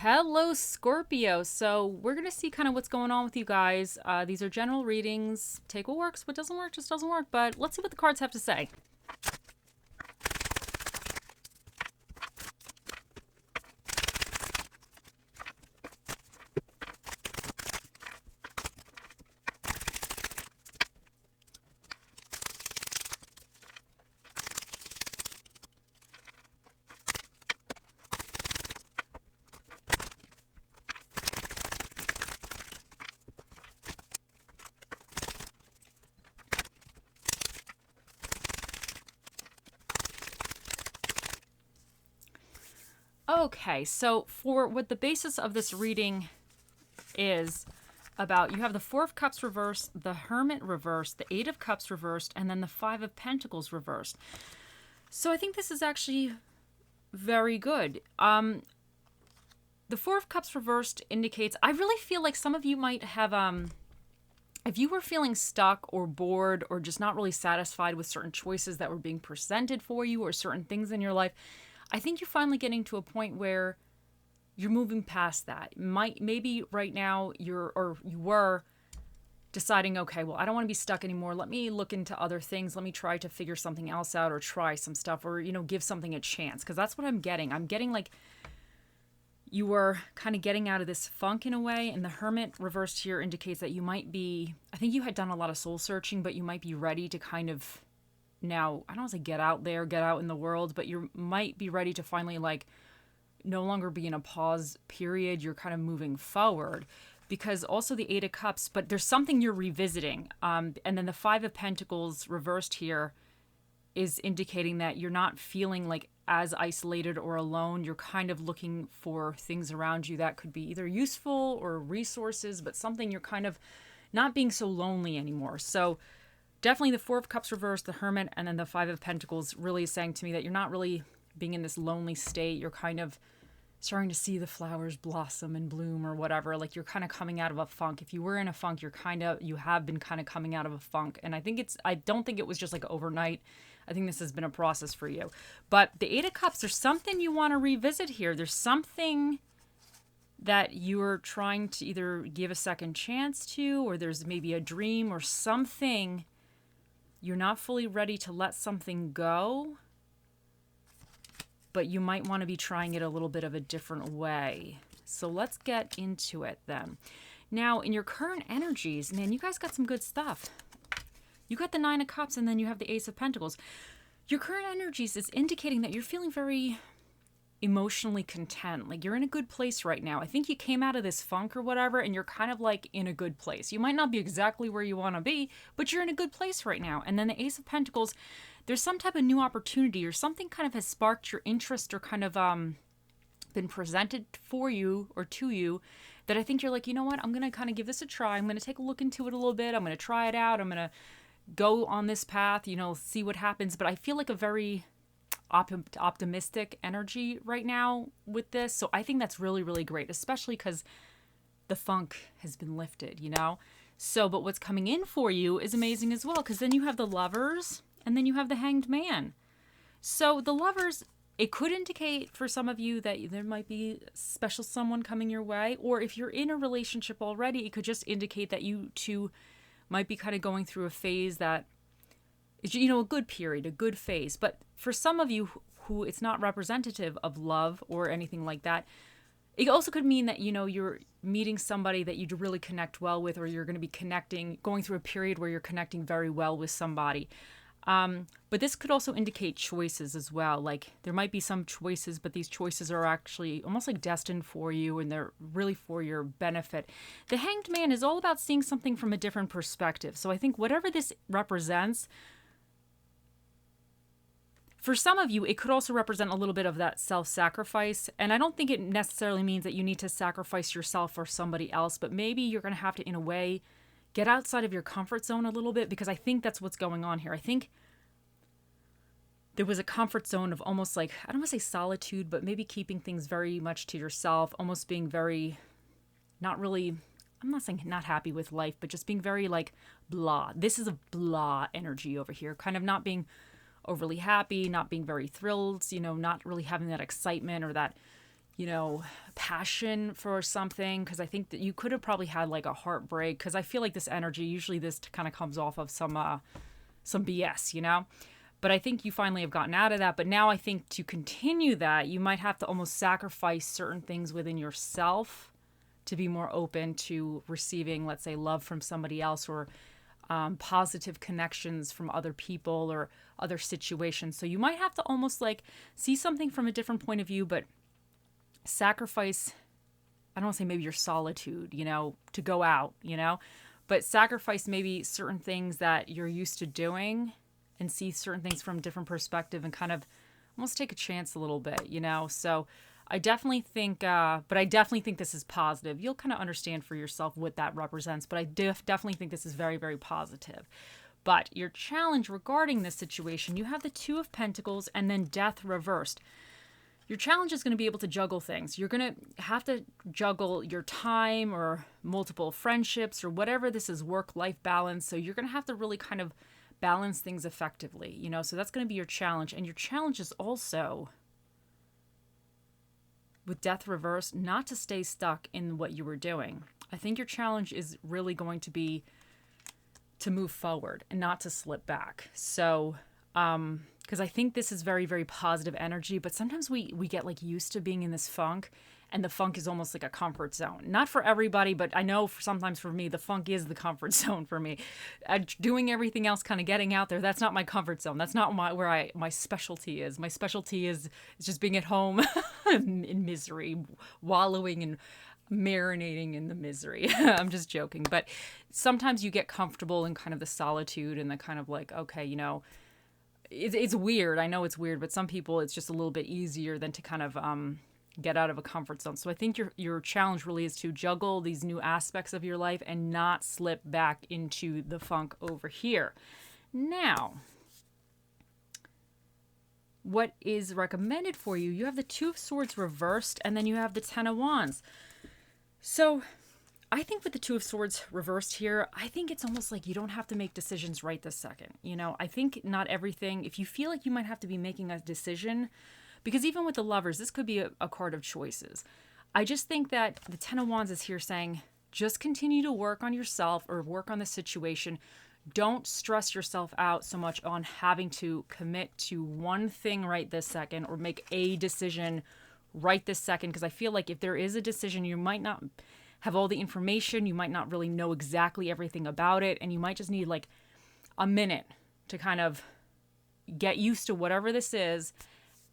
Hello, Scorpio. So we're going to see kind of what's going on with you guys. These are general readings. Take what works, what doesn't work just doesn't work. But let's see what the cards have to say. Okay, so for what the basis of this reading is about, you have the Four of Cups reversed, the Hermit reversed, the Eight of Cups reversed, and then the Five of Pentacles reversed. So I think this is actually very good. The Four of Cups reversed indicates, I really feel like some of you might have, if you were feeling stuck or bored or just not really satisfied with certain choices that were being presented for you or certain things in your life, I think you're finally getting to a point where you're moving past that. Maybe right now you were deciding, okay, well, I don't want to be stuck anymore. Let me look into other things. Let me try to figure something else out or try some stuff or, give something a chance. Because that's what I'm getting. I'm getting like you were kind of getting out of this funk in a way. And the Hermit reversed here indicates that you might be, I think you had done a lot of soul searching, but you might be ready to kind of now, I don't want to say get out there, get out in the world, but you might be ready to finally like no longer be in a pause period. You're kind of moving forward because also the Eight of Cups, but there's something you're revisiting. And then the Five of Pentacles reversed here is indicating that you're not feeling like as isolated or alone. You're kind of looking for things around you that could be either useful or resources, but something you're kind of not being so lonely anymore. So definitely the Four of Cups reversed, the Hermit, and then the Five of Pentacles really saying to me that you're not really being in this lonely state. You're kind of starting to see the flowers blossom and bloom or whatever. Like you're kind of coming out of a funk. If you were in a funk, you have been kind of coming out of a funk. And I don't think it was just like overnight. I think this has been a process for you. But the Eight of Cups, there's something you want to revisit here. There's something that you're trying to either give a second chance to, or there's maybe a dream or something. You're not fully ready to let something go, but you might want to be trying it a little bit of a different way. So let's get into it then. Now, in your current energies, man, you guys got some good stuff. You got the Nine of Cups and then you have the Ace of Pentacles. Your current energies is indicating that you're feeling very emotionally content. Like you're in a good place right now. I think you came out of this funk or whatever and you're kind of like in a good place. You might not be exactly where you want to be, but you're in a good place right now. And then the Ace of Pentacles, there's some type of new opportunity or something kind of has sparked your interest or kind of been presented for you or to you that I think you're like, you know what, I'm going to kind of give this a try. I'm going to take a look into it a little bit. I'm going to try it out. I'm going to go on this path, see what happens. But I feel like a very optimistic energy right now with this. So I think that's really, really great, especially because the funk has been lifted, So, but what's coming in for you is amazing as well, because then you have the Lovers and then you have the Hanged Man. So the Lovers, it could indicate for some of you that there might be special someone coming your way, or if you're in a relationship already, it could just indicate that you two might be kind of going through a phase that is, a good period, a good phase. But for some of you who it's not representative of love or anything like that, it also could mean that, you're meeting somebody that you really connect well with, or you're going to be going through a period where you're connecting very well with somebody. But this could also indicate choices as well. Like there might be some choices, but these choices are actually almost like destined for you and they're really for your benefit. The Hanged Man is all about seeing something from a different perspective. So I think whatever this represents, for some of you, it could also represent a little bit of that self-sacrifice. And I don't think it necessarily means that you need to sacrifice yourself for somebody else, but maybe you're going to have to, in a way, get outside of your comfort zone a little bit, because I think that's what's going on here. I think there was a comfort zone of almost like, I don't want to say solitude, but maybe keeping things very much to yourself, almost being very, not really, I'm not saying not happy with life, but just being very like blah. This is a blah energy over here, kind of not being overly happy, not being very thrilled, not really having that excitement or that, passion for something, because I think that you could have probably had like a heartbreak, because I feel like this energy, usually this kind of comes off of some BS, But I think you finally have gotten out of that. But now I think to continue that, you might have to almost sacrifice certain things within yourself to be more open to receiving, let's say, love from somebody else, or positive connections from other people or other situations. So you might have to almost like see something from a different point of view, but sacrifice, I don't want to say maybe your solitude, to go out, but sacrifice maybe certain things that you're used to doing and see certain things from a different perspective and kind of almost take a chance a little bit, So I definitely think, but I definitely think this is positive. You'll kind of understand for yourself what that represents, but I definitely think this is very, very positive. But your challenge regarding this situation, you have the Two of Pentacles and then Death reversed. Your challenge is going to be able to juggle things. You're going to have to juggle your time or multiple friendships or whatever this is, work-life balance. So you're going to have to really kind of balance things effectively, So that's going to be your challenge. And your challenge is also, with Death reversed, not to stay stuck in what you were doing. I think your challenge is really going to be to move forward and not to slip back. So, because I think this is very, very positive energy, but sometimes we get like used to being in this funk, and the funk is almost like a comfort zone. Not for everybody, but I know sometimes for me, the funk is the comfort zone for me. Doing everything else, kind of getting out there, that's not my comfort zone. That's not where my specialty is. My specialty is just being at home in misery, wallowing and marinating in the misery. I'm just joking. But sometimes you get comfortable in kind of the solitude and the kind of like, okay, it's weird. I know it's weird, but some people it's just a little bit easier than to kind of get out of a comfort zone. So I think your challenge really is to juggle these new aspects of your life and not slip back into the funk over here. Now, what is recommended for you? You have the Two of Swords reversed, and then you have the Ten of Wands. So I think with the Two of Swords reversed here, I think it's almost like you don't have to make decisions right this second. I think not everything, if you feel like you might have to be making a decision, because even with the Lovers, this could be a card of choices. I just think that the Ten of Wands is here saying, just continue to work on yourself or work on the situation. Don't stress yourself out so much on having to commit to one thing right this second or make a decision right this second, because I feel like if there is a decision, you might not have all the information, you might not really know exactly everything about it, and you might just need like a minute to kind of get used to whatever this is,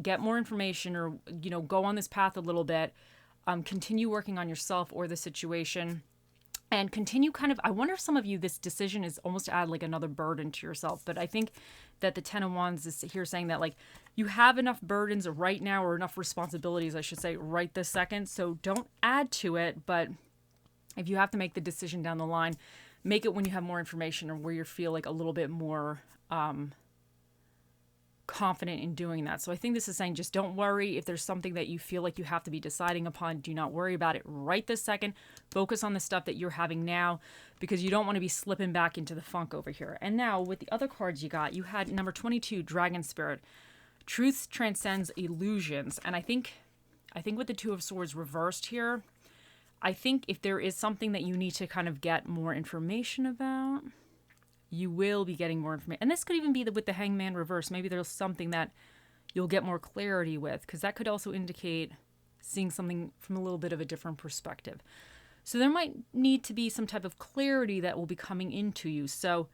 get more information, or go on this path a little bit, continue working on yourself or the situation, and continue kind of, I wonder if some of you, this decision is almost to add like another burden to yourself. But I think that the Ten of Wands is here saying that like you have enough burdens right now, or enough responsibilities, I should say, right this second. So don't add to it. But if you have to make the decision down the line, make it when you have more information or where you feel like a little bit more confident in doing that. So I think this is saying just don't worry if there's something that you feel like you have to be deciding upon. Do not worry about it right this second. Focus on the stuff that you're having now, because you don't want to be slipping back into the funk over here. And now with the other cards you had number 22, Dragon Spirit. Truth transcends illusions. And I think with the Two of Swords reversed here, I think if there is something that you need to kind of get more information about, you will be getting more information. And this could even be with the Hangman reverse. Maybe there's something that you'll get more clarity with, because that could also indicate seeing something from a little bit of a different perspective. So there might need to be some type of clarity that will be coming into you. So,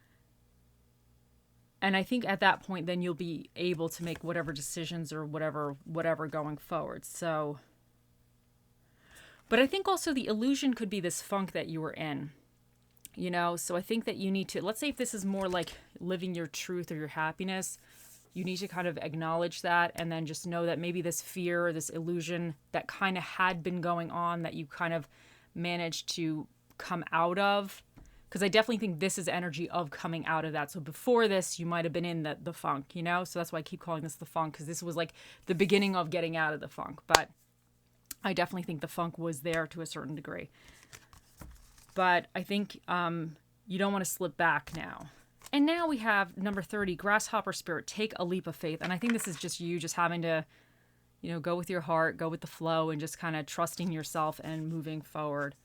and I think at that point, then you'll be able to make whatever decisions or whatever going forward. So, but I think also the illusion could be this funk that you were in. So I think that you need to, let's say if this is more like living your truth or your happiness, you need to kind of acknowledge that, and then just know that maybe this fear or this illusion that kind of had been going on, that you kind of managed to come out of, because I definitely think this is energy of coming out of that. So before this, you might have been in the funk, so that's why I keep calling this the funk, because this was like the beginning of getting out of the funk. But I definitely think the funk was there to a certain degree. But I think you don't want to slip back now. And now we have number 30, Grasshopper Spirit, take a leap of faith. And I think this is just you just having to go with your heart, go with the flow, and just kind of trusting yourself and moving forward.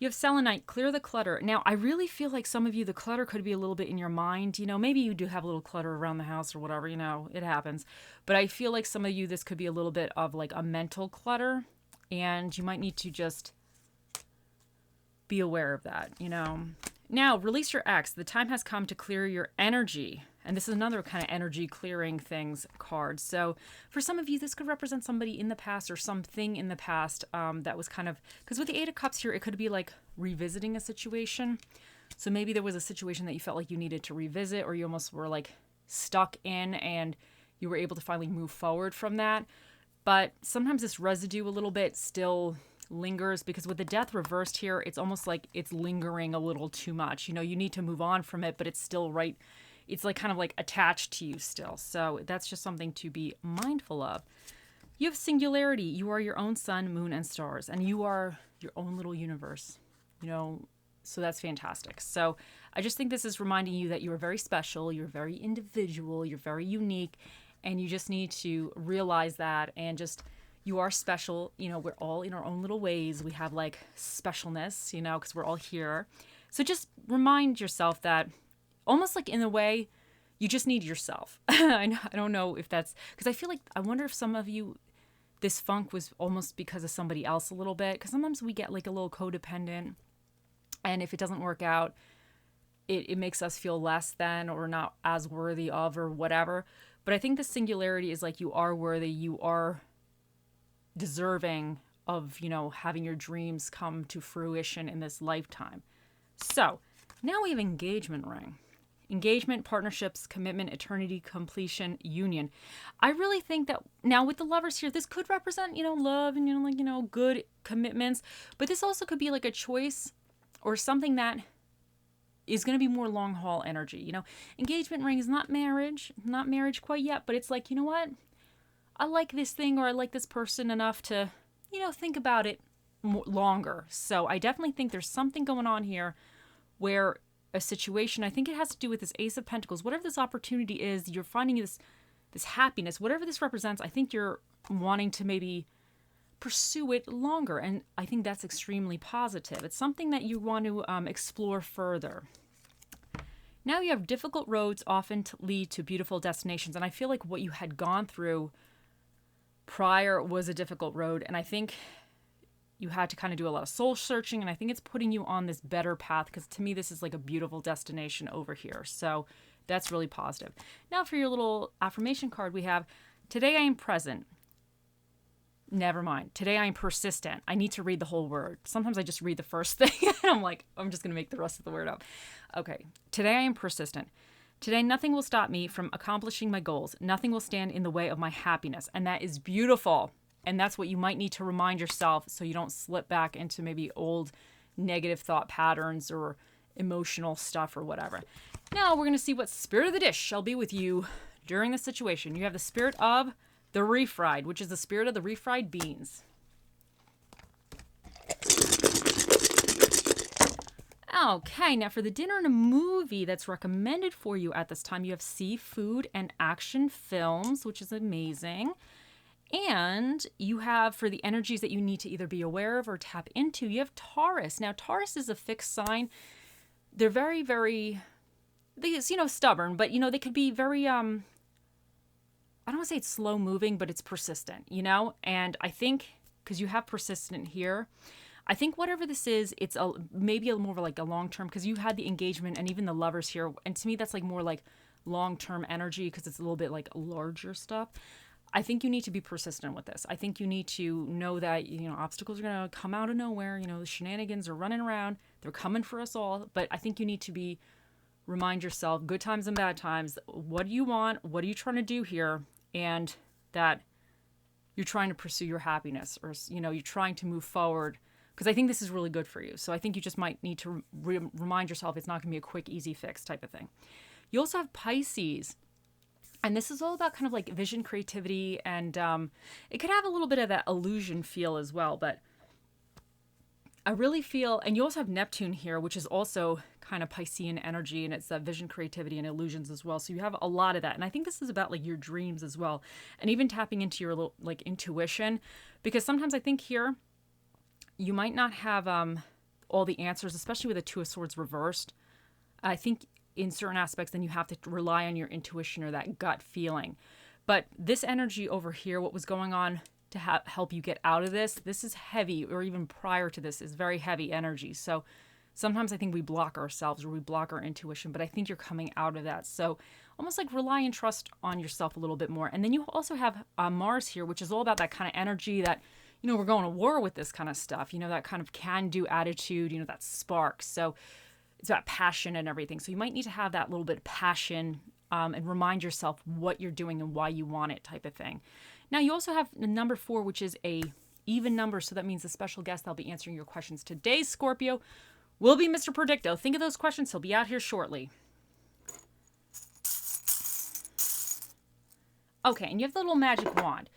You have selenite, clear the clutter. Now, I really feel like some of you, the clutter could be a little bit in your mind. Maybe you do have a little clutter around the house or whatever, it happens. But I feel like some of you, this could be a little bit of like a mental clutter, and you might need to just be aware of that, Now, release your ex. The time has come to clear your energy. And this is another kind of energy clearing things card. So for some of you, this could represent somebody in the past or something in the past that was kind of, because with the Eight of Cups here, it could be like revisiting a situation. So maybe there was a situation that you felt like you needed to revisit, or you almost were like stuck in and you were able to finally move forward from that. But sometimes this residue a little bit still lingers, because with the Death reversed here, it's almost like it's lingering a little too much. You need to move on from it, but it's still right. It's like kind of like attached to you still. So that's just something to be mindful of. You have singularity. You are your own sun, moon, and stars, and you are your own little universe, so that's fantastic. So I just think this is reminding you that you are very special. You're very individual. You're very unique, and you just need to realize that, and just, you are special. We're all in our own little ways. We have like specialness, because we're all here. So just remind yourself that, almost like in a way, you just need yourself. I don't know if that's, because I feel like, I wonder if some of you, this funk was almost because of somebody else a little bit, because sometimes we get like a little codependent, and if it doesn't work out, it makes us feel less than or not as worthy of or whatever. But I think the singularity is like, you are worthy, you are deserving of, having your dreams come to fruition in this lifetime. So now we have engagement ring. Engagement, partnerships, commitment, eternity, completion, union. I really think that now with the Lovers here, this could represent, love and, good commitments. But this also could be like a choice or something that is going to be more long haul energy. Engagement ring is not marriage quite yet, but it's like, what? I like this thing, or I like this person enough to, think about it longer. So I definitely think there's something going on here where a situation, I think it has to do with this Ace of Pentacles. Whatever this opportunity is, you're finding this happiness, whatever this represents, I think you're wanting to maybe pursue it longer. And I think that's extremely positive. It's something that you want to explore further. Now you have difficult roads often lead to beautiful destinations. And I feel like what you had gone through prior was a difficult road. And I think you had to kind of do a lot of soul searching, and I think it's putting you on this better path, because to me, this is like a beautiful destination over here. So that's really positive. Now for your little affirmation card, we have, today I am present. Never mind. Today I am persistent. I need to read the whole word. Sometimes I just read the first thing and I'm like, I'm just going to make the rest of the word up. Okay. Today I am persistent. Today, nothing will stop me from accomplishing my goals. Nothing will stand in the way of my happiness. And that is beautiful. And that's what you might need to remind yourself, so you don't slip back into maybe old negative thought patterns or emotional stuff or whatever. Now we're going to see what spirit of the dish shall be with you during this situation. You have the spirit of the refried, which is the spirit of the refried beans. Okay, now for the dinner and a movie that's recommended for you at this time, you have seafood and action films, which is amazing. And you have, for the energies that you need to either be aware of or tap into, you have Taurus. Now, Taurus is a fixed sign. They're very, very, stubborn, but, they could be very, I don't want to say it's slow moving, but it's persistent, And I think, because you have persistent here, I think whatever this is, it's maybe more of like a long-term, because you had the engagement and even the Lovers here. And to me, that's like more like long-term energy, because it's a little bit like larger stuff. I think you need to be persistent with this. I think you need to know that, obstacles are going to come out of nowhere. The shenanigans are running around. They're coming for us all. But I think you need to remind yourself, good times and bad times, what do you want? What are you trying to do here? And that you're trying to pursue your happiness, or, you're trying to move forward, because I think this is really good for you. So I think you just might need to remind yourself it's not going to be a quick, easy fix type of thing. You also have Pisces. And this is all about kind of like vision, creativity, and it could have a little bit of that illusion feel as well. But I really feel, and you also have Neptune here, which is also kind of Piscean energy, and it's that vision, creativity, and illusions as well. So you have a lot of that. And I think this is about like your dreams as well, and even tapping into your little like intuition, because sometimes I think here you might not have all the answers, especially with a Two of Swords reversed. I think in certain aspects, then you have to rely on your intuition or that gut feeling. But this energy over here, what was going on to help you get out of this is heavy, or even prior to this is very heavy energy. So sometimes I think we block ourselves or we block our intuition, but I think you're coming out of that. So almost like rely and trust on yourself a little bit more. And then you also have Mars here, which is all about that kind of energy that, you know, we're going to war with this kind of stuff, you know, that kind of can-do attitude, you know, that spark. So it's about passion and everything. So you might need to have that little bit of passion and remind yourself what you're doing and why you want it, type of thing. Now, you also have the number 4, which is a even number. So that means the special guest that'll be answering your questions today, Scorpio, will be Mr. Predicto. Think of those questions. He'll be out here shortly. Okay, and you have the little magic wand.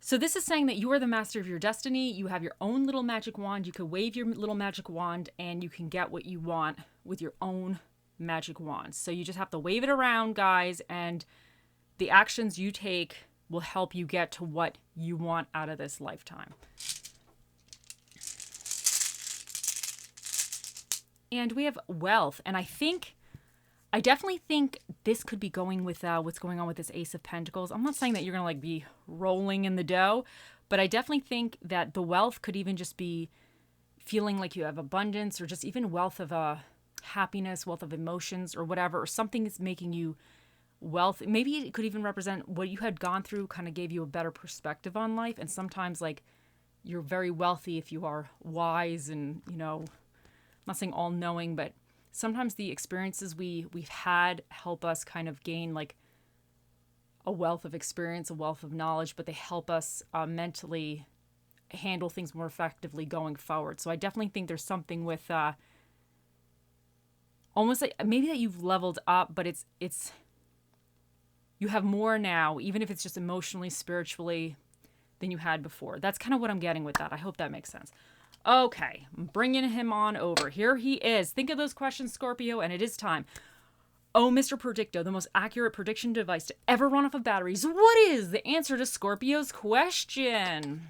So this is saying that you are the master of your destiny. You have your own little magic wand. You can wave your little magic wand and you can get what you want with your own magic wand. So you just have to wave it around, guys, and the actions you take will help you get to what you want out of this lifetime. And we have wealth. And I definitely think this could be going with what's going on with this Ace of Pentacles. I'm not saying that you're going to like be rolling in the dough, but I definitely think that the wealth could even just be feeling like you have abundance, or just even wealth of happiness, wealth of emotions, or whatever, or something is making you wealth. Maybe it could even represent what you had gone through, kind of gave you a better perspective on life. And sometimes like you're very wealthy if you are wise and, you know, I'm not saying all knowing, but sometimes the experiences we've had help us kind of gain like a wealth of experience, a wealth of knowledge, but they help us mentally handle things more effectively going forward. So I definitely think there's something with almost like maybe that you've leveled up, but it's you have more now, even if it's just emotionally, spiritually, than you had before. That's kind of what I'm getting with that. I hope that makes sense. Okay, I'm bringing him on over. Here he is. Think of those questions, Scorpio, and it is time. Oh, Mr. Predicto, the most accurate prediction device to ever run off of batteries. What is the answer to Scorpio's question?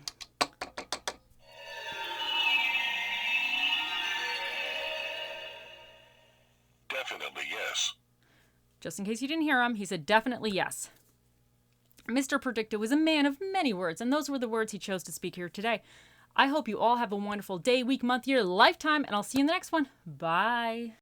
Definitely yes. Just in case you didn't hear him, he said definitely yes. Mr. Predicto is a man of many words, and those were the words he chose to speak here today. I hope you all have a wonderful day, week, month, year, lifetime, and I'll see you in the next one. Bye.